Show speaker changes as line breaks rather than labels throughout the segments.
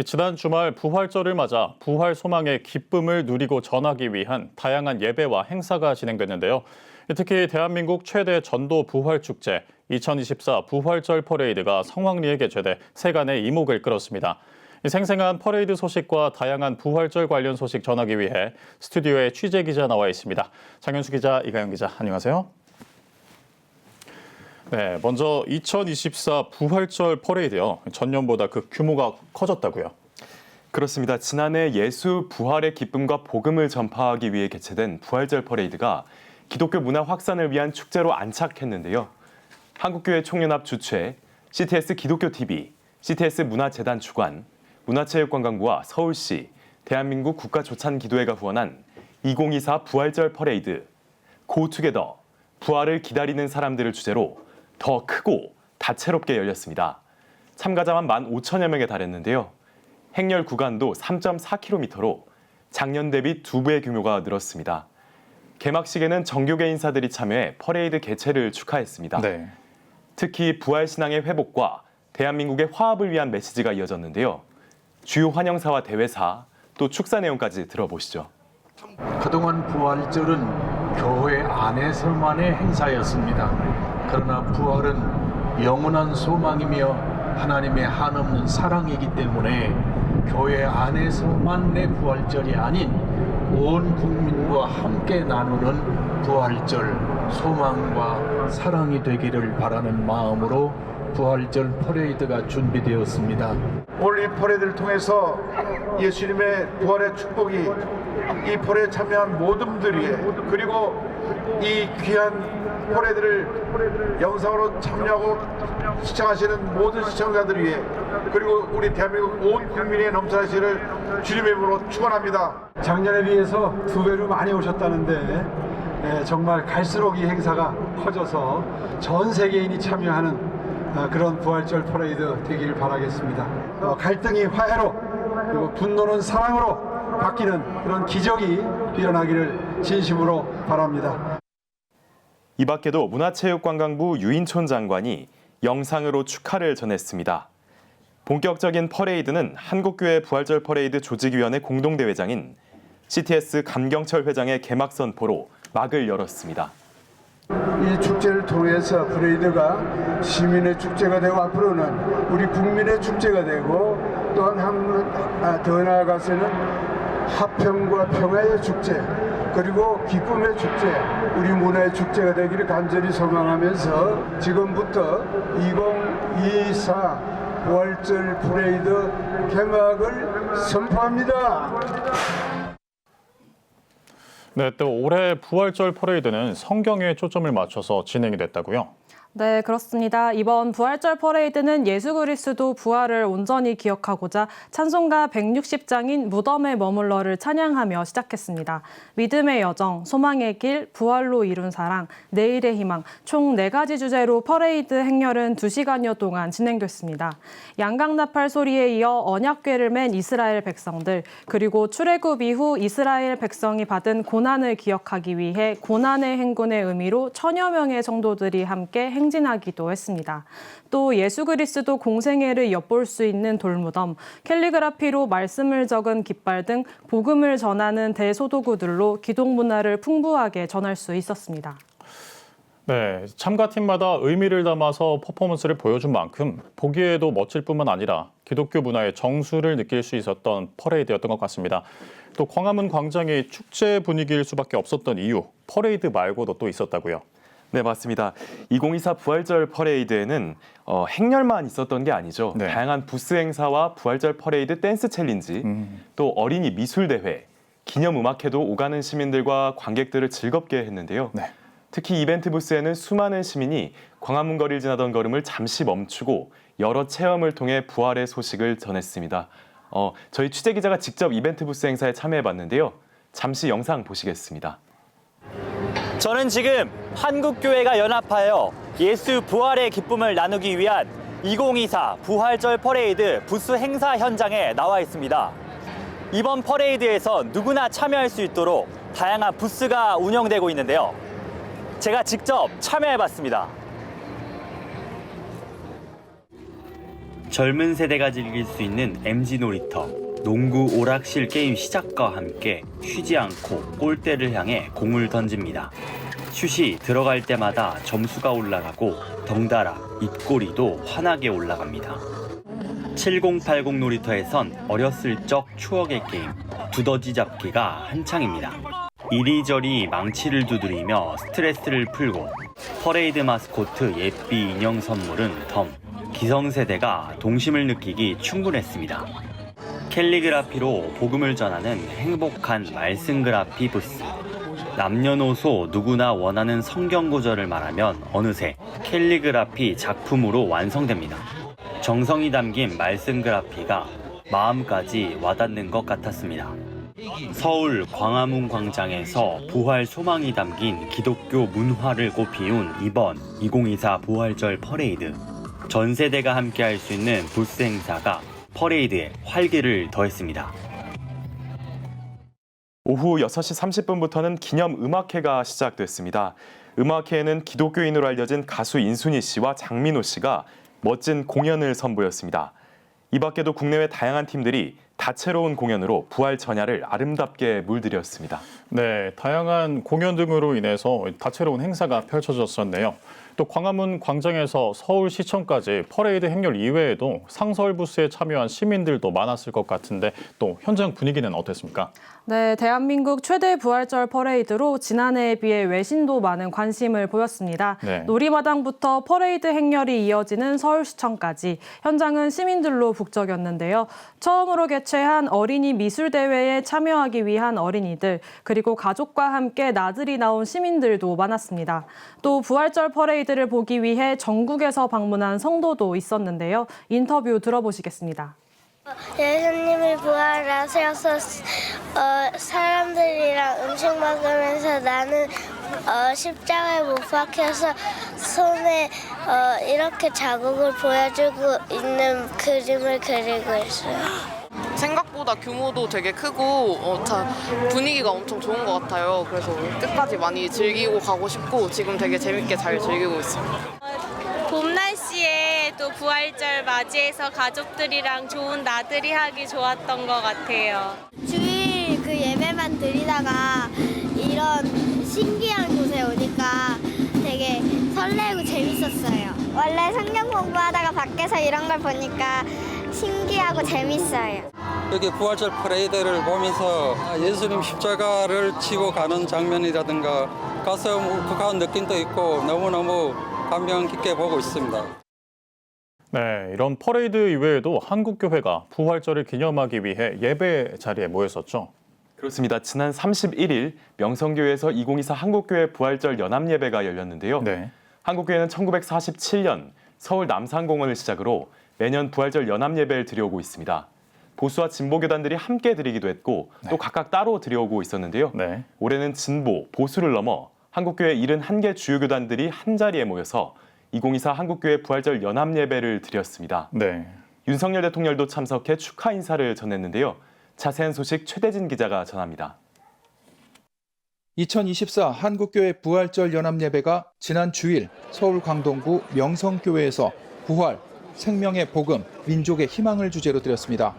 지난 주말 부활절을 맞아 부활 소망의 기쁨을 누리고 전하기 위한 다양한 예배와 행사가 진행됐는데요. 특히 대한민국 최대 전도 부활축제 2024 부활절 퍼레이드가 성황리에 개최돼 세간의 이목을 끌었습니다. 생생한 퍼레이드 소식과 다양한 부활절 관련 소식 전하기 위해 스튜디오에 취재 기자 나와 있습니다. 장현수 기자, 이가영 기자, 안녕하세요. 네, 먼저 2024 부활절 퍼레이드요. 전년보다 그 규모가 커졌다고요.
그렇습니다. 지난해 예수 부활의 기쁨과 복음을 전파하기 위해 개최된 부활절 퍼레이드가 기독교 문화 확산을 위한 축제로 안착했는데요. 한국교회 총연합 주최, CTS 기독교TV, CTS 문화재단 주관, 문화체육관광부와 서울시, 대한민국 국가조찬기도회가 후원한 2024 부활절 퍼레이드, 고투게더, 부활을 기다리는 사람들을 주제로 더 크고 다채롭게 열렸습니다. 참가자만 15,000여 명에 달했는데요. 행렬 구간도 3.4km로 작년 대비 2배의 규모가 늘었습니다. 개막식에는 정교계 인사들이 참여해 퍼레이드 개최를 축하했습니다.
네.
특히 부활신앙의 회복과 대한민국의 화합을 위한 메시지가 이어졌는데요. 주요 환영사와 대회사, 또 축사 내용까지 들어보시죠.
그동안 부활절은 교회 안에서만의 행사였습니다. 그러나 부활은 영원한 소망이며 하나님의 한없는 사랑이기 때문에 교회 안에서만의 부활절이 아닌 온 국민과 함께 나누는 부활절, 소망과 사랑이 되기를 바라는 마음으로 부활절 퍼레이드가 준비되었습니다.
오늘 이 퍼레이드를 통해서 예수님의 부활의 축복이 이 퍼레이드에 참여한 모든 분들 위해, 그리고 이 귀한 퍼레이드를 영상으로 참여하고 시청하시는 모든 시청자들 위해, 그리고 우리 대한민국 온 국민의 넘쳐나시기를 주님의 이름으로 축원합니다.
작년에 비해서 2배로 많이 오셨다는데 정말 갈수록 이 행사가 커져서 전 세계인이 참여하는 그런 부활절 퍼레이드 되기를 바라겠습니다. 갈등이 화해로, 그리고 분노는 사랑으로 바뀌는 그런 기적이 일어나기를 진심으로 바랍니다.
이 밖에도 문화체육관광부 유인촌 장관이 영상으로 축하를 전했습니다. 본격적인 퍼레이드는 한국교회 부활절 퍼레이드 조직위원회 공동대회장인 CTS 감경철 회장의 개막 선포로 막을 열었습니다.
이 축제를 통해서 퍼레이드가 시민의 축제가 되고 앞으로는 우리 국민의 축제가 되고, 또한 더 나아가서는 화평과 평화의 축제, 그리고 기쁨의 축제, 우리 문화의 축제가 되기를 간절히 소망하면서 지금부터 2024 부활절 퍼레이드 개막을 선포합니다.
네, 또 올해 부활절 퍼레이드는 성경에 초점을 맞춰서 진행이 됐다고요.
네, 그렇습니다. 이번 부활절 퍼레이드는 예수 그리스도 부활을 온전히 기억하고자 찬송가 160장인 무덤에 머물러를 찬양하며 시작했습니다. 믿음의 여정, 소망의 길, 부활로 이룬 사랑, 내일의 희망, 총 4가지 주제로 퍼레이드 행렬은 2시간여 동안 진행됐습니다. 양강나팔 소리에 이어 언약궤를 맨 이스라엘 백성들, 그리고 출애굽 이후 이스라엘 백성이 받은 고난을 기억하기 위해 고난의 행군의 의미로 1000여 명의 성도들이 함께 행진하기도 했습니다. 또 예수 그리스도 공생애를 엿볼 수 있는 돌무덤, 캘리그라피로 말씀을 적은 깃발 등 복음을 전하는 대소도구들로 기독 문화를 풍부하게 전할 수 있었습니다.
네, 참가팀마다 의미를 담아서 퍼포먼스를 보여준 만큼 보기에도 멋질 뿐만 아니라 기독교 문화의 정수를 느낄 수 있었던 퍼레이드였던 것 같습니다. 또 광화문 광장이 축제 분위기일 수밖에 없었던 이유, 퍼레이드 말고도 또 있었다고요.
네, 맞습니다. 2024 부활절 퍼레이드에는 행렬만 있었던 게 아니죠.
네.
다양한 부스 행사와 부활절 퍼레이드 댄스 챌린지, 또 어린이 미술 대회, 기념 음악회도 오가는 시민들과 관객들을 즐겁게 했는데요.
네.
특히 이벤트 부스에는 수많은 시민이 광화문 거리를 지나던 걸음을 잠시 멈추고 여러 체험을 통해 부활의 소식을 전했습니다. 저희 취재 기자가 직접 이벤트 부스 행사에 참여해봤는데요. 잠시 영상 보시겠습니다.
저는 지금 한국교회가 연합하여 예수 부활의 기쁨을 나누기 위한 2024 부활절 퍼레이드 부스 행사 현장에 나와 있습니다. 이번 퍼레이드에서 누구나 참여할 수 있도록 다양한 부스가 운영되고 있는데요. 제가 직접 참여해봤습니다. 젊은 세대가 즐길 수 있는 MG 놀이터, 농구 오락실 게임 시작과 함께 쉬지 않고 골대를 향해 공을 던집니다. 슛이 들어갈 때마다 점수가 올라가고 덩달아 입꼬리도 환하게 올라갑니다. 7080 놀이터에선 어렸을 적 추억의 게임 두더지 잡기가 한창입니다. 이리저리 망치를 두드리며 스트레스를 풀고 퍼레이드 마스코트 예삐 인형 선물은 덤, 기성세대가 동심을 느끼기 충분했습니다. 캘리그라피로 복음을 전하는 행복한 말씀그라피 부스. 남녀노소 누구나 원하는 성경 구절을 말하면 어느새 캘리그라피 작품으로 완성됩니다. 정성이 담긴 말씀그라피가 마음까지 와닿는 것 같았습니다. 서울 광화문 광장에서 부활 소망이 담긴 기독교 문화를 꽃피운 이번 2024 부활절 퍼레이드. 전 세대가 함께할 수 있는 부스 행사가 퍼레이드에 활기를 더했습니다.
오후 6시 30분부터는 기념 음악회가 시작됐습니다. 음악회에는 기독교인으로 알려진 가수 인순이 씨와 장민호 씨가 멋진 공연을 선보였습니다. 이 밖에도 국내외 다양한 팀들이 다채로운 공연으로 부활 전야를 아름답게 물들였습니다.
네, 다양한 공연 등으로 인해서 다채로운 행사가 펼쳐졌었네요. 또 광화문 광장에서 서울시청까지 퍼레이드 행렬 이외에도 상설 부스에 참여한 시민들도 많았을 것 같은데 또 현장 분위기는 어땠습니까?
네, 대한민국 최대 부활절 퍼레이드로 지난해에 비해 외신도 많은 관심을 보였습니다.
네.
놀이마당부터 퍼레이드 행렬이 이어지는 서울시청까지 현장은 시민들로 북적였는데요. 처음으로 개최한 어린이 미술대회에 참여하기 위한 어린이들, 그리고 가족과 함께 나들이 나온 시민들도 많았습니다. 또 부활절 퍼레이드를 보기 위해 전국에서 방문한 성도도 있었는데요. 인터뷰 들어보시겠습니다.
예수님이 부활하셔서 사람들이랑 음식 먹으면서 나는 십자가에 못 박혀서 손에 이렇게 자국을 보여주고 있는 그림을 그리고 있어요.
생각보다 규모도 되게 크고 분위기가 엄청 좋은 것 같아요. 그래서 끝까지 많이 즐기고 가고 싶고 지금 되게 재밌게 잘 즐기고 있습니다.
봄 날씨에 또 부활절 맞이해서 가족들이랑 좋은 나들이 하기 좋았던 것 같아요.
주일 그 예배만 드리다가 이런 신기한 곳에 오니까 되게 설레고 재밌었어요. 원래 성경 공부하다가 밖에서 이런 걸 보니까 신기하고 재밌어요.
여기 부활절 퍼레이드를 보면서 예수님 십자가를 치고 가는 장면이라든가 가슴 울컥한 느낌도 있고 너무너무 감명 깊게 보고 있습니다.
네, 이런 퍼레이드 이외에도 한국교회가 부활절을 기념하기 위해 예배 자리에 모였었죠.
그렇습니다. 지난 31일 명성교회에서 2024 한국교회 부활절 연합예배가 열렸는데요.
네.
한국교회는 1947년 서울 남산공원을 시작으로 매년 부활절 연합예배를 드려오고 있습니다. 보수와 진보교단들이 함께 드리기도 했고 또 각각 따로 드려오고 있었는데요.
네.
올해는 진보, 보수를 넘어 한국교회 71개 주요 교단들이 한자리에 모여서 2024 한국교회 부활절 연합예배를 드렸습니다.
네.
윤석열 대통령도 참석해 축하 인사를 전했는데요. 자세한 소식 최대진 기자가 전합니다.
2024 한국교회 부활절 연합예배가 지난 주일 서울 광동구 명성교회에서 부활, 생명의 복음, 민족의 희망을 주제로 드렸습니다.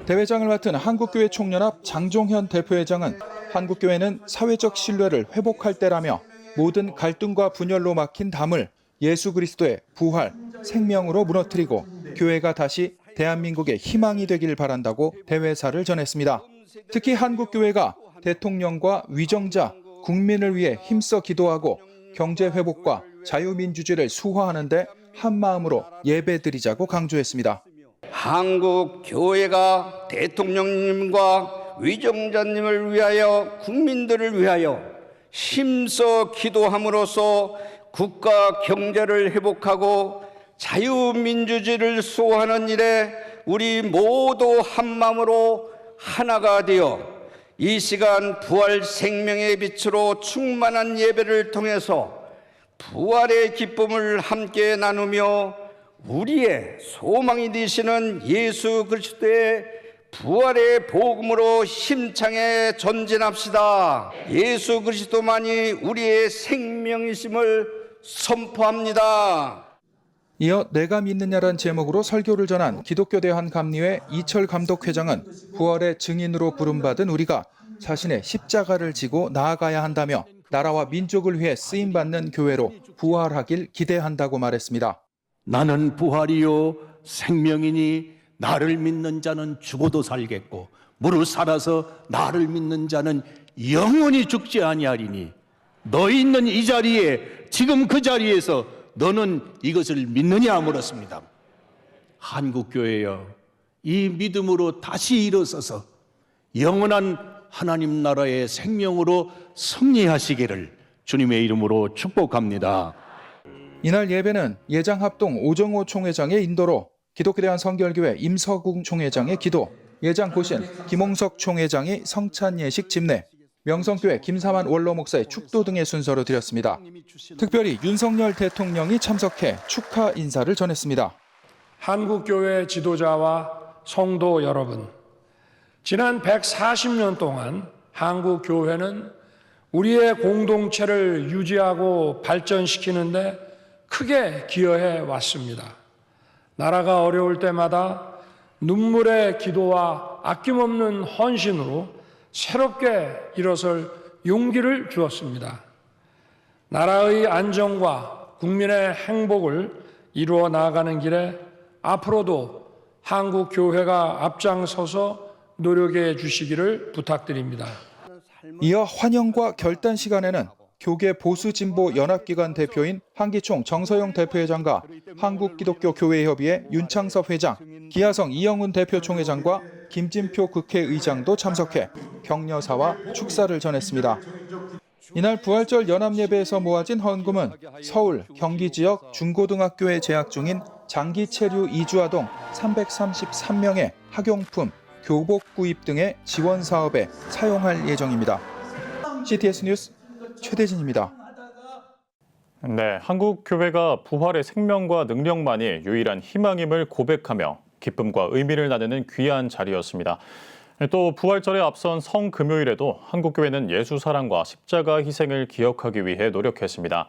대회장을 맡은 한국교회 총연합 장종현 대표회장은 한국교회는 사회적 신뢰를 회복할 때라며 모든 갈등과 분열로 막힌 담을 예수 그리스도의 부활, 생명으로 무너뜨리고 교회가 다시 대한민국의 희망이 되길 바란다고 대회사를 전했습니다. 특히 한국교회가 대통령과 위정자, 국민을 위해 힘써 기도하고 경제 회복과 자유민주주의를 수호하는 데 한마음으로 예배드리자고 강조했습니다.
한국 교회가 대통령님과 위정자님을 위하여 국민들을 위하여 힘써 기도함으로써 국가 경제를 회복하고 자유민주주의를 수호하는 일에 우리 모두 한마음으로 하나가 되어 이 시간 부활 생명의 빛으로 충만한 예배를 통해서 부활의 기쁨을 함께 나누며 우리의 소망이 되시는 예수 그리스도의 부활의 복음으로 힘차게 전진합시다. 예수 그리스도만이 우리의 생명이심을 선포합니다.
이어 내가 믿느냐란 제목으로 설교를 전한 기독교 대한감리회 이철 감독회장은 부활의 증인으로 부름받은 우리가 자신의 십자가를 지고 나아가야 한다며 나라와 민족을 위해 쓰임받는 교회로 부활하길 기대한다고 말했습니다.
나는 부활이요 생명이니 나를 믿는 자는 죽어도 살겠고 무릇 살아서 나를 믿는 자는 영원히 죽지 아니하리니 너 있는 이 자리에 지금 그 자리에서 너는 이것을 믿느냐 물었습니다. 한국교회여, 이 믿음으로 다시 일어서서 영원한 하나님 나라의 생명으로 승리하시기를 주님의 이름으로 축복합니다.
이날 예배는 예장합동 오정호 총회장의 인도로 기독교대한 성결교회 임서궁 총회장의 기도, 예장 고신 김홍석 총회장이 성찬 예식 집례, 명성교회 김사만 원로 목사의 축도 등의 순서로 드렸습니다. 특별히 윤석열 대통령이 참석해 축하 인사를 전했습니다.
한국교회 지도자와 성도 여러분, 지난 140년 동안 한국교회는 우리의 공동체를 유지하고 발전시키는 데 크게 기여해 왔습니다. 나라가 어려울 때마다 눈물의 기도와 아낌없는 헌신으로 새롭게 일어설 용기를 주었습니다. 나라의 안정과 국민의 행복을 이루어 나아가는 길에 앞으로도 한국 교회가 앞장서서 노력해 주시기를 부탁드립니다.
이어 환영과 결단 시간에는 교계 보수진보 연합기관 대표인 한기총 정서영 대표회장과 한국기독교교회협의회 윤창섭 회장, 기아성 이영훈 대표 총회장과 김진표 국회의장도 참석해 격려사와 축사를 전했습니다. 이날 부활절 연합예배에서 모아진 헌금은 서울, 경기 지역 중고등학교에 재학 중인 장기체류 이주아동 333명의 학용품, 교복 구입 등의 지원 사업에 사용할 예정입니다. CTS 뉴스 최대진입니다.
네, 한국 교회가 부활의 생명과 능력만이 유일한 희망임을 고백하며 기쁨과 의미를 나누는 귀한 자리였습니다. 또 부활절에 앞선 성금요일에도 한국 교회는 예수 사랑과 십자가 희생을 기억하기 위해 노력했습니다.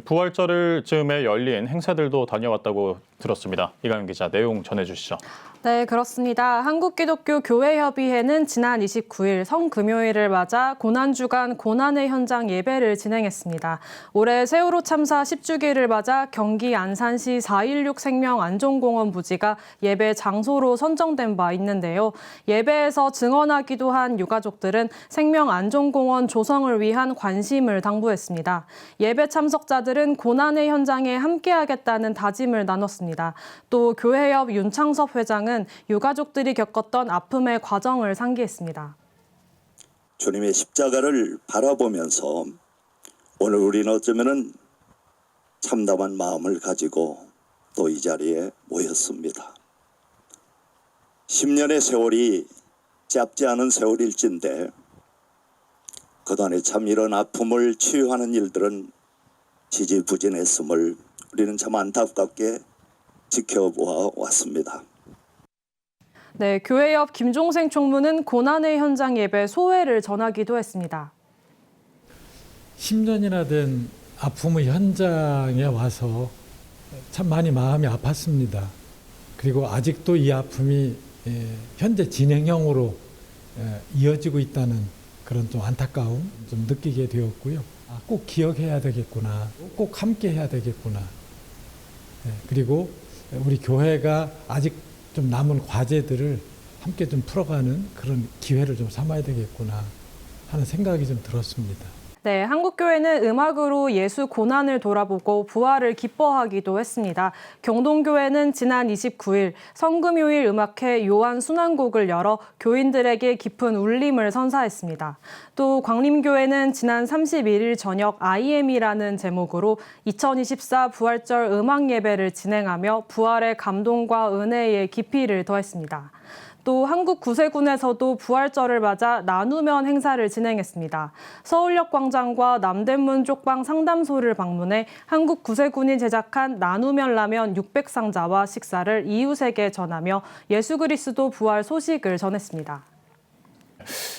부활절 즈음에 열린 행사들도 다녀왔다고 들었습니다. 이강윤 기자 내용 전해주시죠.
네, 그렇습니다. 한국기독교교회협의회는 지난 29일 성금요일을 맞아 고난주간 고난의 현장 예배를 진행했습니다. 올해 세월호 참사 10주기를 맞아 경기 안산시 416 생명안전공원 부지가 예배 장소로 선정된 바 있는데요. 예배에서 증언하기도 한 유가족들은 생명안전공원 조성을 위한 관심을 당부했습니다. 예배 참석자들은 고난의 현장에 함께하겠다는 다짐을 나눴습니다. 또 교회협 윤창섭 회장은 유가족들이 겪었던 아픔의 과정을 상기했습니다.
주님의 십자가를 바라보면서 오늘 우리는 어쩌면은 참담한 마음을 가지고 또 이 자리에 모였습니다. 10년의 세월이 짧지 않은 세월일진데 그동안에 참 이런 아픔을 치유하는 일들은 지지부진했음을 우리는 참 안타깝게 지켜보아 왔습니다.
네, 교회협 김종생 총무는 고난의 현장 예배 소회를 전하기도 했습니다.
10년이나 된 아픔의 현장에 와서 참 많이 마음이 아팠습니다. 그리고 아직도 이 아픔이 현재 진행형으로 이어지고 있다는 그런 좀 안타까움 좀 느끼게 되었고요. 꼭 기억해야 되겠구나, 꼭 함께 해야 되겠구나. 그리고 우리 교회가 아직 좀 남은 과제들을 함께 좀 풀어가는 그런 기회를 좀 삼아야 되겠구나 하는 생각이 좀 들었습니다.
네, 한국교회는 음악으로 예수 고난을 돌아보고 부활을 기뻐하기도 했습니다. 경동교회는 지난 29일 성금요일 음악회 요한 순환곡을 열어 교인들에게 깊은 울림을 선사했습니다. 또 광림교회는 지난 31일 저녁 IM이라는 제목으로 2024 부활절 음악 예배를 진행하며 부활의 감동과 은혜의 깊이를 더했습니다. 또 한국 구세군에서도 부활절을 맞아 나누면 행사를 진행했습니다. 서울역 광장과 남대문 쪽방 상담소를 방문해 한국 구세군이 제작한 나누면 라면 600상자와 식사를 이웃에게 전하며 예수 그리스도 부활 소식을 전했습니다.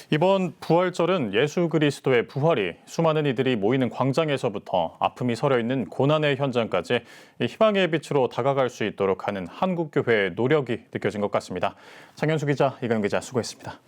이번 부활절은 예수 그리스도의 부활이 수많은 이들이 모이는 광장에서부터 아픔이 서려 있는 고난의 현장까지 희망의 빛으로 다가갈 수 있도록 하는 한국교회의 노력이 느껴진 것 같습니다. 장현수 기자, 이강 기자 수고했습니다.